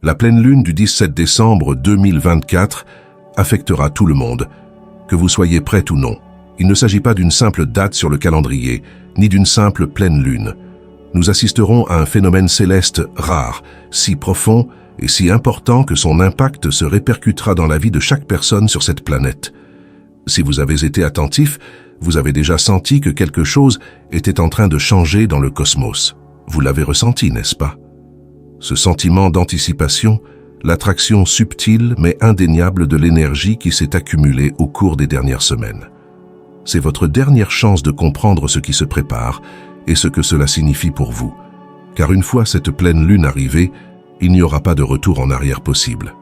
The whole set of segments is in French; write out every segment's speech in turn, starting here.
La pleine lune du 17 décembre 2024 affectera tout le monde, que vous soyez prêt ou non. Il ne s'agit pas d'une simple date sur le calendrier, ni d'une simple pleine lune. Nous assisterons à un phénomène céleste rare, si profond et si important que son impact se répercutera dans la vie de chaque personne sur cette planète. Si vous avez été attentif, vous avez déjà senti que quelque chose était en train de changer dans le cosmos. Vous l'avez ressenti, n'est-ce pas? Ce sentiment d'anticipation, l'attraction subtile mais indéniable de l'énergie qui s'est accumulée au cours des dernières semaines. C'est votre dernière chance de comprendre ce qui se prépare et ce que cela signifie pour vous. Car une fois cette pleine lune arrivée, il n'y aura pas de retour en arrière possible.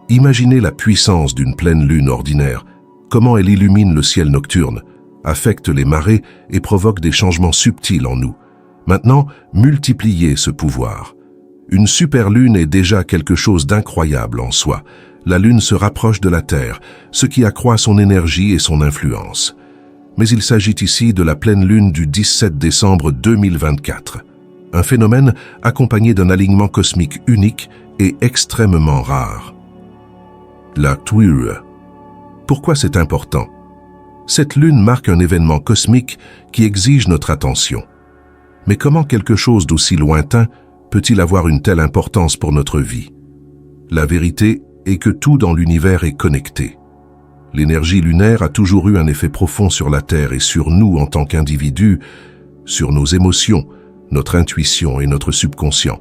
Imaginez la puissance d'une pleine lune ordinaire, comment elle illumine le ciel nocturne, affecte les marées et provoque des changements subtils en nous. Maintenant, multipliez ce pouvoir. Une superlune est déjà quelque chose d'incroyable en soi. La lune se rapproche de la Terre, ce qui accroît son énergie et son influence. Mais il s'agit ici de la pleine lune du 17 décembre 2024. Un phénomène accompagné d'un alignement cosmique unique et extrêmement rare. La Twire. Pourquoi c'est important? Cette lune marque un événement cosmique qui exige notre attention. Mais comment quelque chose d'aussi lointain peut-il avoir une telle importance pour notre vie? La vérité est que tout dans l'univers est connecté. L'énergie lunaire a toujours eu un effet profond sur la Terre et sur nous en tant qu'individus, sur nos émotions, notre intuition et notre subconscient.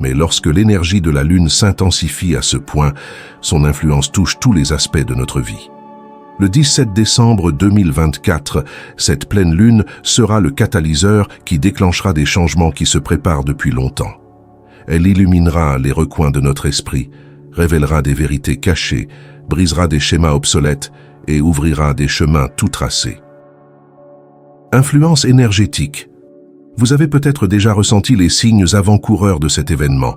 Mais lorsque l'énergie de la Lune s'intensifie à ce point, son influence touche tous les aspects de notre vie. Le 17 décembre 2024, cette pleine lune sera le catalyseur qui déclenchera des changements qui se préparent depuis longtemps. Elle illuminera les recoins de notre esprit, révélera des vérités cachées, brisera des schémas obsolètes et ouvrira des chemins tout tracés. Influence énergétique. Vous avez peut-être déjà ressenti les signes avant-coureurs de cet événement.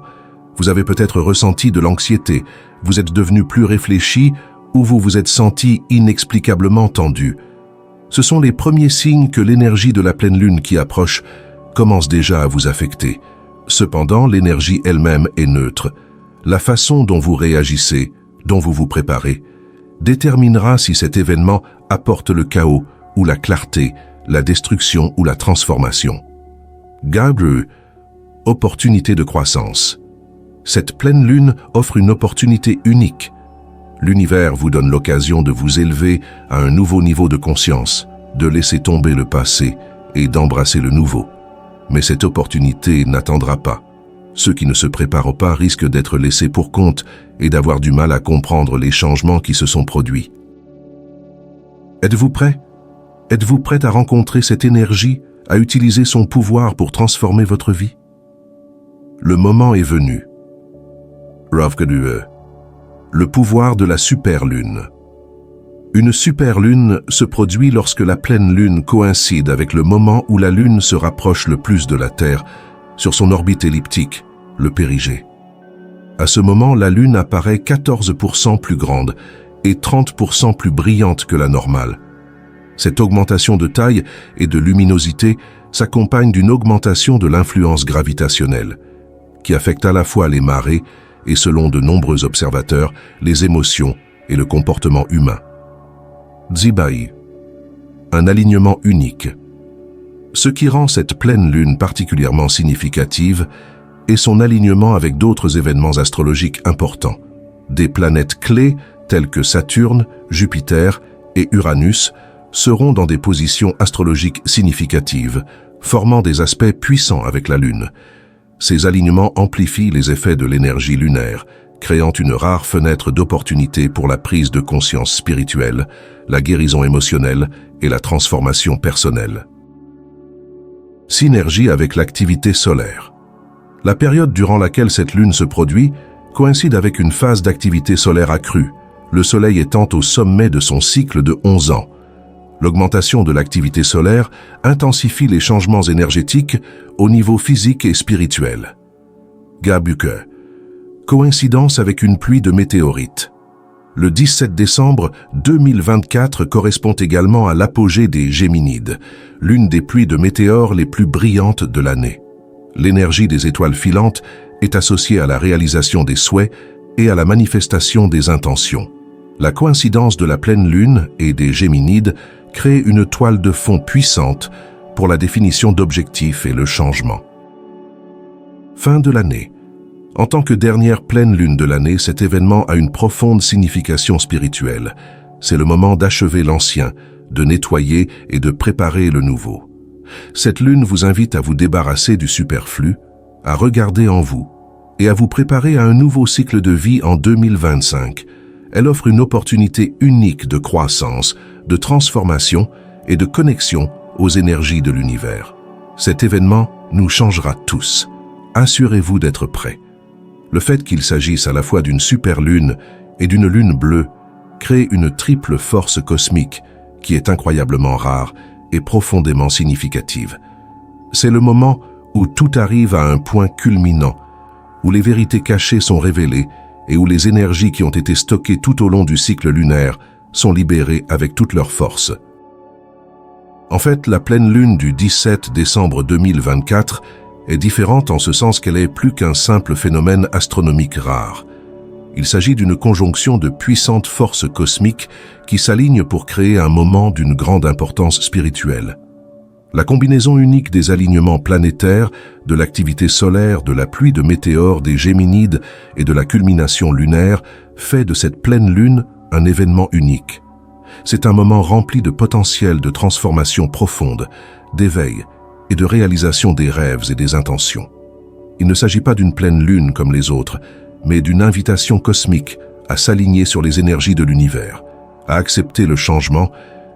Vous avez peut-être ressenti de l'anxiété, vous êtes devenu plus réfléchi ou vous vous êtes senti inexplicablement tendu. Ce sont les premiers signes que l'énergie de la pleine lune qui approche commence déjà à vous affecter. Cependant, l'énergie elle-même est neutre. La façon dont vous réagissez, dont vous vous préparez, déterminera si cet événement apporte le chaos ou la clarté, la destruction ou la transformation. Gabru, opportunité de croissance. Cette pleine lune offre une opportunité unique. L'univers vous donne l'occasion de vous élever à un nouveau niveau de conscience, de laisser tomber le passé et d'embrasser le nouveau. Mais cette opportunité n'attendra pas. Ceux qui ne se préparent pas risquent d'être laissés pour compte et d'avoir du mal à comprendre les changements qui se sont produits. Êtes-vous prêt? Êtes-vous prêt à rencontrer cette énergie, à utiliser son pouvoir pour transformer votre vie? Le moment est venu. Ravgadue. Le pouvoir de la superlune. Une superlune se produit lorsque la pleine lune coïncide avec le moment où la lune se rapproche le plus de la Terre, sur son orbite elliptique, le périgée. À ce moment, la lune apparaît 14% plus grande et 30% plus brillante que la normale. Cette augmentation de taille et de luminosité s'accompagne d'une augmentation de l'influence gravitationnelle, qui affecte à la fois les marées et, selon de nombreux observateurs, les émotions et le comportement humain. Zibai, un alignement unique. Ce qui rend cette pleine lune particulièrement significative est son alignement avec d'autres événements astrologiques importants. Des planètes clés telles que Saturne, Jupiter et Uranus seront dans des positions astrologiques significatives, formant des aspects puissants avec la Lune. Ces alignements amplifient les effets de l'énergie lunaire, créant une rare fenêtre d'opportunité pour la prise de conscience spirituelle, la guérison émotionnelle et la transformation personnelle. Synergie avec l'activité solaire. La période durant laquelle cette lune se produit coïncide avec une phase d'activité solaire accrue, le Soleil étant au sommet de son cycle de 11 ans. L'augmentation de l'activité solaire intensifie les changements énergétiques au niveau physique et spirituel. Gabuke. Coïncidence avec une pluie de météorites. Le 17 décembre 2024 correspond également à l'apogée des Géminides, l'une des pluies de météores les plus brillantes de l'année. L'énergie des étoiles filantes est associée à la réalisation des souhaits et à la manifestation des intentions. La coïncidence de la pleine lune et des Géminides crée une toile de fond puissante pour la définition d'objectifs et le changement. Fin de l'année. En tant que dernière pleine lune de l'année, cet événement a une profonde signification spirituelle. C'est le moment d'achever l'ancien, de nettoyer et de préparer le nouveau. Cette lune vous invite à vous débarrasser du superflu, à regarder en vous et à vous préparer à un nouveau cycle de vie en 2025. Elle offre une opportunité unique de croissance, de transformation et de connexion aux énergies de l'univers. Cet événement nous changera tous. Assurez-vous d'être prêts. Le fait qu'il s'agisse à la fois d'une super lune et d'une lune bleue crée une triple force cosmique qui est incroyablement rare et profondément significative. C'est le moment où tout arrive à un point culminant, où les vérités cachées sont révélées et où les énergies qui ont été stockées tout au long du cycle lunaire sont libérées avec toute leur force. En fait, la pleine lune du 17 décembre 2024 est différente en ce sens qu'elle est plus qu'un simple phénomène astronomique rare. Il s'agit d'une conjonction de puissantes forces cosmiques qui s'alignent pour créer un moment d'une grande importance spirituelle. La combinaison unique des alignements planétaires, de l'activité solaire, de la pluie de météores, des Géminides et de la culmination lunaire fait de cette pleine lune un événement unique. C'est un moment rempli de potentiel de transformation profonde, d'éveil et de réalisation des rêves et des intentions. Il ne s'agit pas d'une pleine lune comme les autres, mais d'une invitation cosmique à s'aligner sur les énergies de l'univers, à accepter le changement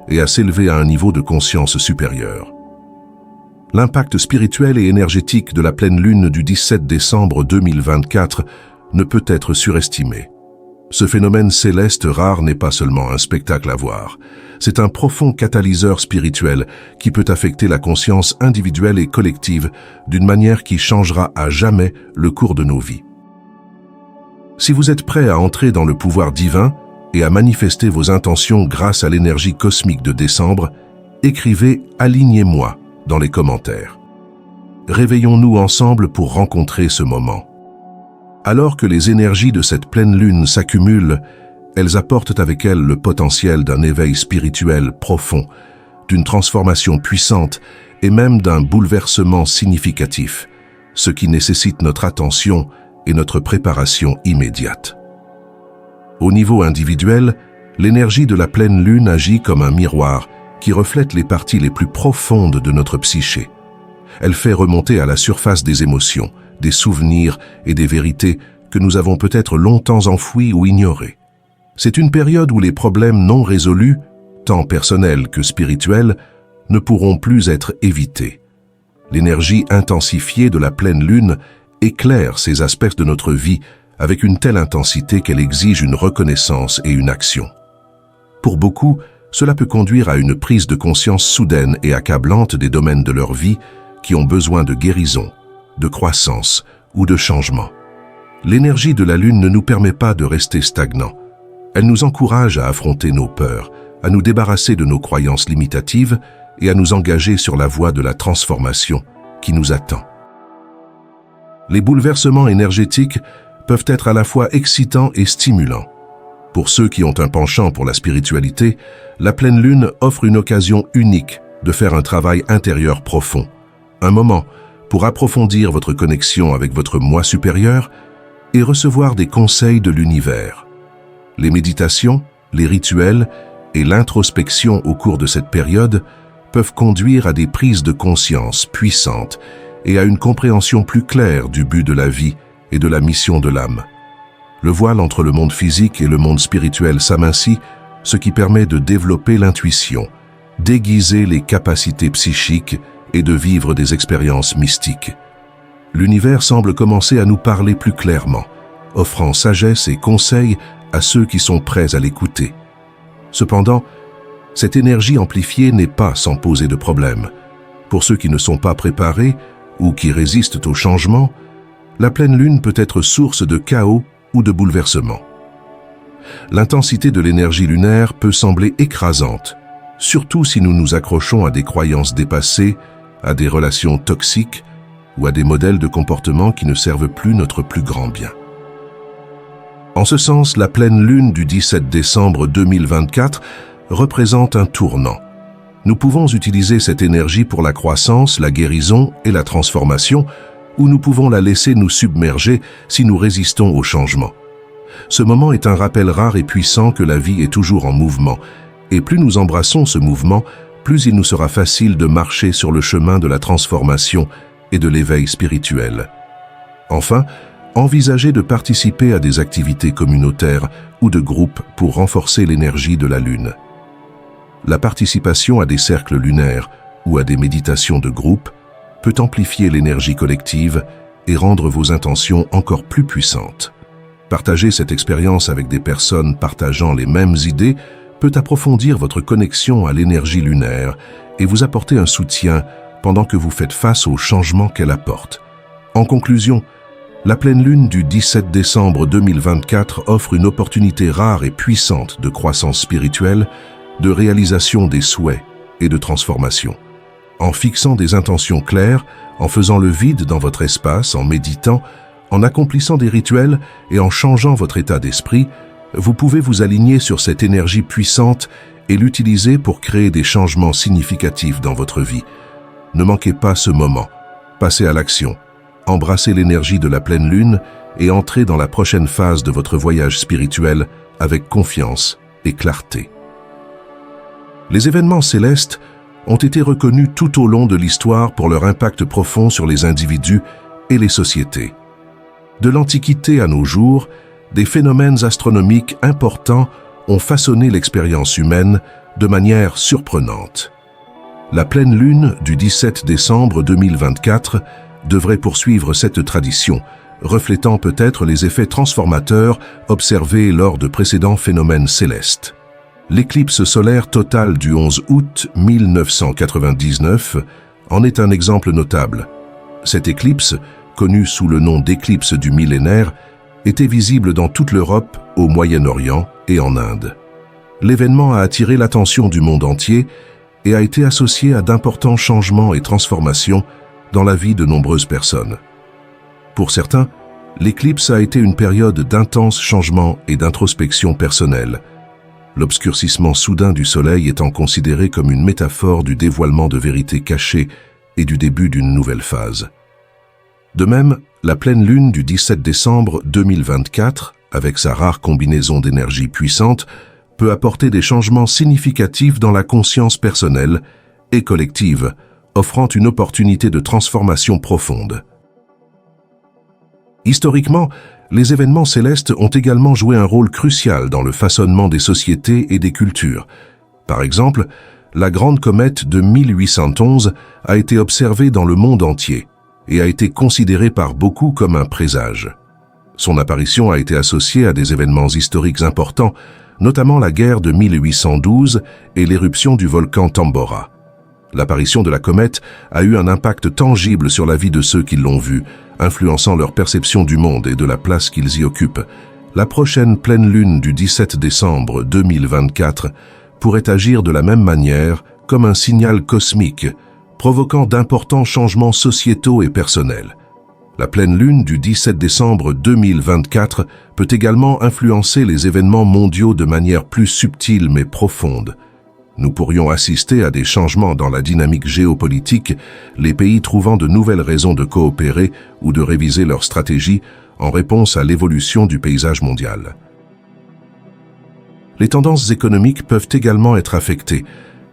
et à s'élever à un niveau de conscience supérieur. L'impact spirituel et énergétique de la pleine lune du 17 décembre 2024 ne peut être surestimé. Ce phénomène céleste rare n'est pas seulement un spectacle à voir, c'est un profond catalyseur spirituel qui peut affecter la conscience individuelle et collective d'une manière qui changera à jamais le cours de nos vies. Si vous êtes prêt à entrer dans le pouvoir divin et à manifester vos intentions grâce à l'énergie cosmique de décembre, écrivez « Alignez-moi » dans les commentaires. Réveillons-nous ensemble pour rencontrer ce moment. Alors que les énergies de cette pleine lune s'accumulent, elles apportent avec elles le potentiel d'un éveil spirituel profond, d'une transformation puissante et même d'un bouleversement significatif, ce qui nécessite notre attention et notre préparation immédiate. Au niveau individuel, l'énergie de la pleine lune agit comme un miroir qui reflète les parties les plus profondes de notre psyché. Elle fait remonter à la surface des émotions, des souvenirs et des vérités que nous avons peut-être longtemps enfouis ou ignorés. C'est une période où les problèmes non résolus, tant personnels que spirituels, ne pourront plus être évités. L'énergie intensifiée de la pleine lune éclaire ces aspects de notre vie avec une telle intensité qu'elle exige une reconnaissance et une action. Pour beaucoup, cela peut conduire à une prise de conscience soudaine et accablante des domaines de leur vie qui ont besoin de guérison, de croissance ou de changement. L'énergie de la lune ne nous permet pas de rester stagnants. Elle nous encourage à affronter nos peurs, à nous débarrasser de nos croyances limitatives et à nous engager sur la voie de la transformation qui nous attend. Les bouleversements énergétiques peuvent être à la fois excitants et stimulants. Pour ceux qui ont un penchant pour la spiritualité, la pleine lune offre une occasion unique de faire un travail intérieur profond, un moment pour approfondir votre connexion avec votre moi supérieur et recevoir des conseils de l'univers. Les méditations, les rituels et l'introspection au cours de cette période peuvent conduire à des prises de conscience puissantes et à une compréhension plus claire du but de la vie et de la mission de l'âme. Le voile entre le monde physique et le monde spirituel s'amincit, ce qui permet de développer l'intuition, d'aiguiser les capacités psychiques et de vivre des expériences mystiques. L'univers semble commencer à nous parler plus clairement, offrant sagesse et conseils à ceux qui sont prêts à l'écouter. Cependant, cette énergie amplifiée n'est pas sans poser de problème. Pour ceux qui ne sont pas préparés ou qui résistent au changement, la pleine lune peut être source de chaos ou de bouleversement. L'intensité de l'énergie lunaire peut sembler écrasante, surtout si nous nous accrochons à des croyances dépassées, à des relations toxiques ou à des modèles de comportement qui ne servent plus notre plus grand bien. En ce sens, la pleine lune du 17 décembre 2024 représente un tournant. Nous pouvons utiliser cette énergie pour la croissance, la guérison et la transformation, ou nous pouvons la laisser nous submerger si nous résistons au changement. Ce moment est un rappel rare et puissant que la vie est toujours en mouvement, et plus nous embrassons ce mouvement, plus il nous sera facile de marcher sur le chemin de la transformation et de l'éveil spirituel. Enfin, envisagez de participer à des activités communautaires ou de groupes pour renforcer l'énergie de la Lune. La participation à des cercles lunaires ou à des méditations de groupe peut amplifier l'énergie collective et rendre vos intentions encore plus puissantes. Partager cette expérience avec des personnes partageant les mêmes idées peut approfondir votre connexion à l'énergie lunaire et vous apporter un soutien pendant que vous faites face aux changements qu'elle apporte. En conclusion, la pleine lune du 17 décembre 2024 offre une opportunité rare et puissante de croissance spirituelle, de réalisation des souhaits et de transformation. En fixant des intentions claires, en faisant le vide dans votre espace, en méditant, en accomplissant des rituels et en changeant votre état d'esprit, vous pouvez vous aligner sur cette énergie puissante et l'utiliser pour créer des changements significatifs dans votre vie. Ne manquez pas ce moment. Passez à l'action. Embrassez l'énergie de la pleine lune et entrez dans la prochaine phase de votre voyage spirituel avec confiance et clarté. Les événements célestes ont été reconnus tout au long de l'histoire pour leur impact profond sur les individus et les sociétés. De l'Antiquité à nos jours, des phénomènes astronomiques importants ont façonné l'expérience humaine de manière surprenante. La pleine lune du 17 décembre 2024 devrait poursuivre cette tradition, reflétant peut-être les effets transformateurs observés lors de précédents phénomènes célestes. L'éclipse solaire totale du 11 août 1999 en est un exemple notable. Cette éclipse, connue sous le nom d'éclipse du millénaire, était visible dans toute l'Europe, au Moyen-Orient et en Inde. L'événement a attiré l'attention du monde entier et a été associé à d'importants changements et transformations dans la vie de nombreuses personnes. Pour certains, l'éclipse a été une période d'intenses changements et d'introspection personnelle, l'obscurcissement soudain du soleil étant considéré comme une métaphore du dévoilement de vérités cachées et du début d'une nouvelle phase. De même, la pleine lune du 17 décembre 2024, avec sa rare combinaison d'énergie puissante, peut apporter des changements significatifs dans la conscience personnelle et collective, offrant une opportunité de transformation profonde. Historiquement, les événements célestes ont également joué un rôle crucial dans le façonnement des sociétés et des cultures. Par exemple, la grande comète de 1811 a été observée dans le monde entier et a été considérée par beaucoup comme un présage. Son apparition a été associée à des événements historiques importants, notamment la guerre de 1812 et l'éruption du volcan Tambora. L'apparition de la comète a eu un impact tangible sur la vie de ceux qui l'ont vue, influençant leur perception du monde et de la place qu'ils y occupent. La prochaine pleine lune du 17 décembre 2024 pourrait agir de la même manière comme un signal cosmique, provoquant d'importants changements sociétaux et personnels. La pleine lune du 17 décembre 2024 peut également influencer les événements mondiaux de manière plus subtile mais profonde. Nous pourrions assister à des changements dans la dynamique géopolitique, les pays trouvant de nouvelles raisons de coopérer ou de réviser leurs stratégies en réponse à l'évolution du paysage mondial. Les tendances économiques peuvent également être affectées,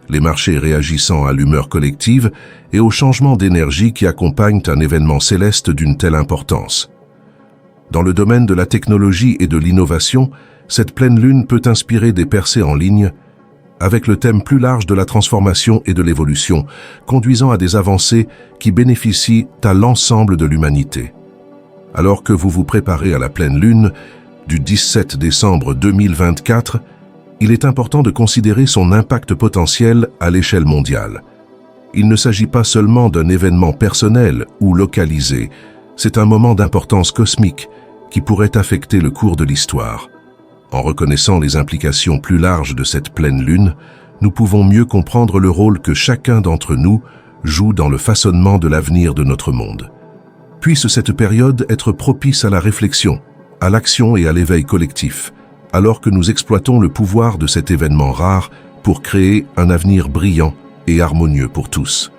les marchés réagissant à l'humeur collective et aux changements d'énergie qui accompagnent un événement céleste d'une telle importance. Dans le domaine de la technologie et de l'innovation, cette pleine lune peut inspirer des percées en ligne, avec le thème plus large de la transformation et de l'évolution, conduisant à des avancées qui bénéficient à l'ensemble de l'humanité. Alors que vous vous préparez à la pleine lune du 17 décembre 2024, il est important de considérer son impact potentiel à l'échelle mondiale. Il ne s'agit pas seulement d'un événement personnel ou localisé, c'est un moment d'importance cosmique qui pourrait affecter le cours de l'histoire. En reconnaissant les implications plus larges de cette pleine lune, nous pouvons mieux comprendre le rôle que chacun d'entre nous joue dans le façonnement de l'avenir de notre monde. Puisse cette période être propice à la réflexion, à l'action et à l'éveil collectif, alors que nous exploitons le pouvoir de cet événement rare pour créer un avenir brillant et harmonieux pour tous.